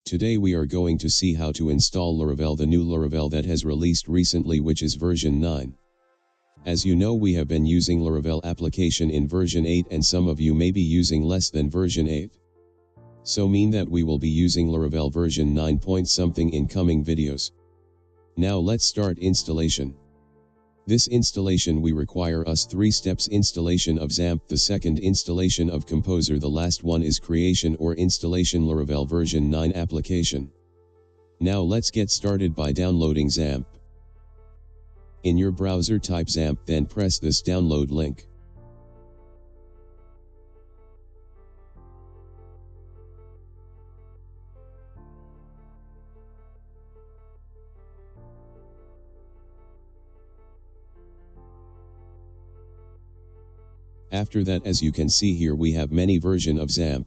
Today we are going to see how to install Laravel, the new Laravel that has released recently, which is version 9. As you know, we have been using Laravel application in version 8 and some of you may be using less than version 8. So mean that we will be using Laravel version 9 point something in coming videos. Now let's start installation. This installation we require us 3 steps: installation of Xampp, the second installation of Composer, the last one is creation or installation Laravel version 9 application. Now let's get started by downloading Xampp. In your browser type Xampp, then press this download link. After that, as you can see here, we have many version of Xampp.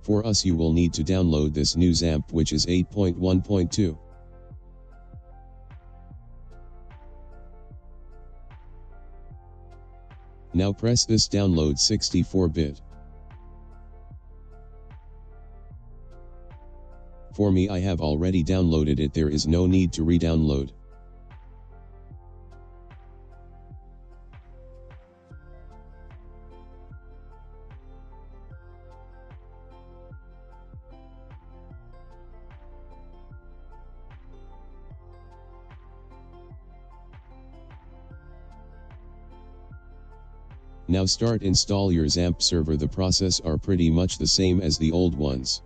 For us, you will need to download this new Xampp, which is 8.1.2. Now press this download 64-bit. For me, I have already downloaded it, there is no need to re-download. Now start install your Xampp server. The process are pretty much the same as the old ones.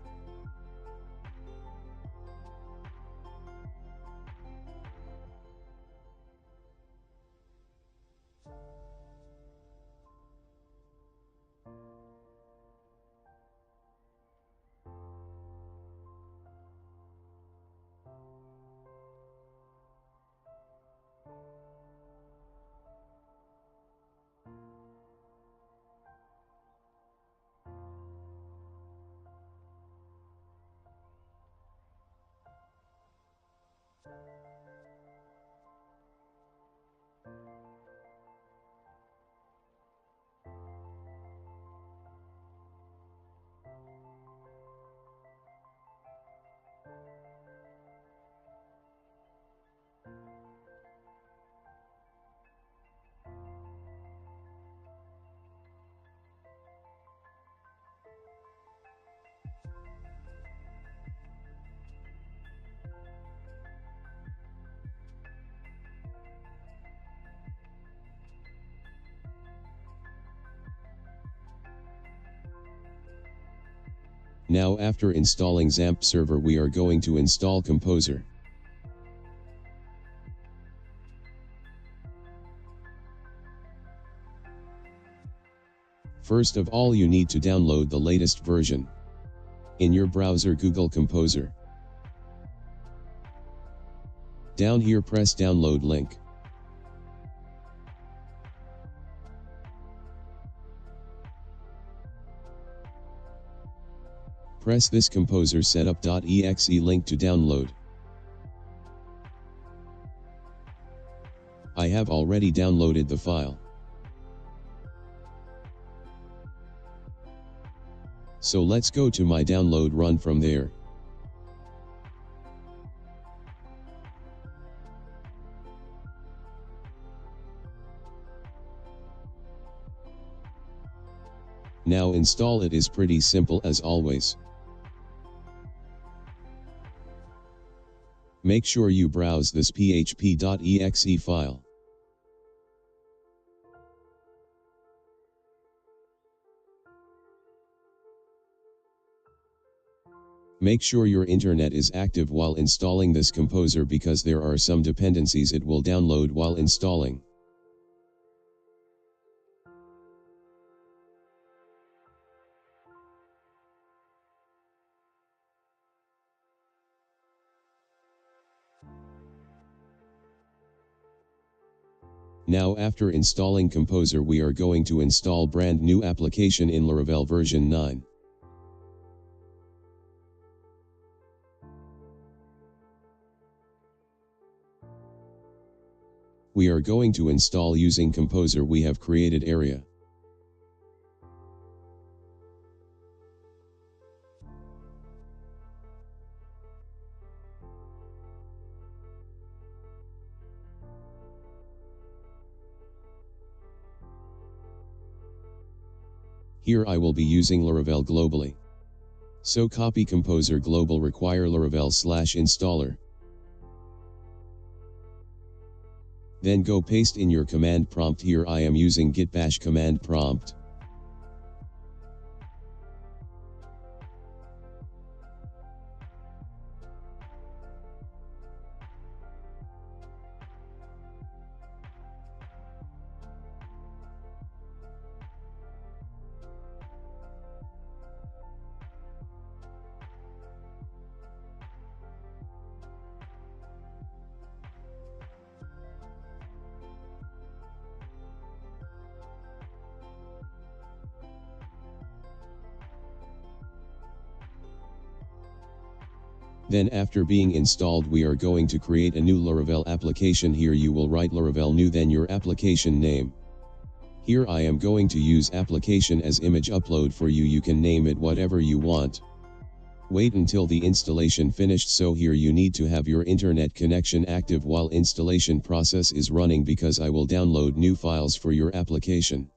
Now after installing Xampp server, we are going to install Composer. First of all, you need to download the latest version. In your browser, Google Composer. Down here press download link. Press this Composer setup.exe link to download. I have already downloaded the file. So let's go to my download, run from there. Now install it is pretty simple as always. Make sure you browse this php.exe file. Make sure your internet is active while installing this Composer, because there are some dependencies it will download while installing. Now after installing Composer, we are going to install brand new application in Laravel version 9. We are going to install using Composer we have created area. Here I will be using Laravel globally. So copy Composer global require Laravel/installer. Then go paste in your command prompt. Here I am using git bash command prompt. Then after being installed we are going to create a new Laravel application. Here you will write Laravel new then your application name. Here I am going to use application as image upload for you. You can name it whatever you want. Wait until the installation finished. So here you need to have your internet connection active while installation process is running because I will download new files for your application.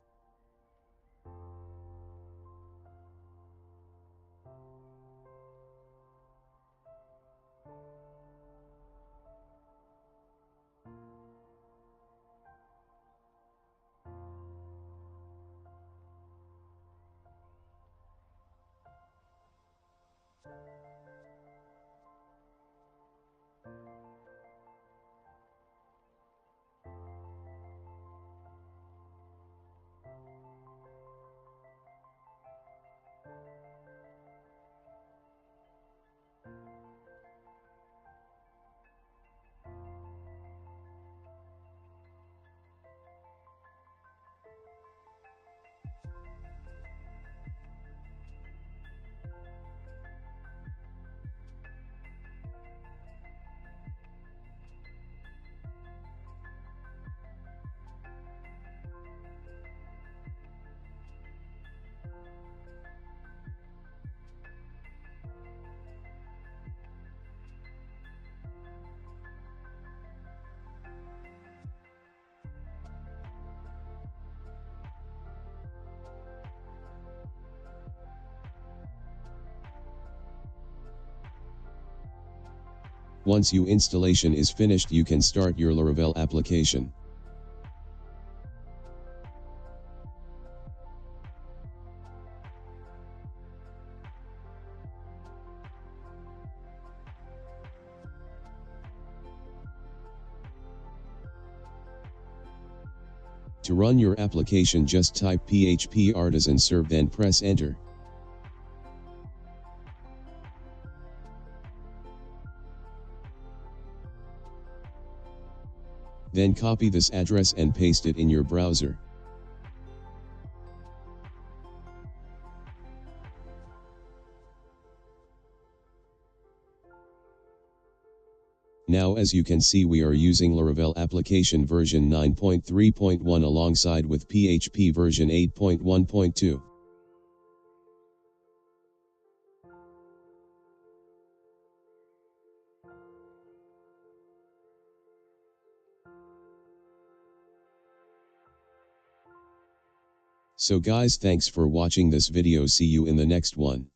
Once your installation is finished, you can start your Laravel application. To run your application, just type php artisan serve then press enter. Then copy this address and paste it in your browser. Now as you can see we are using Laravel application version 9.3.1 alongside with PHP version 8.1.2. So guys, thanks for watching this video. See you in the next one.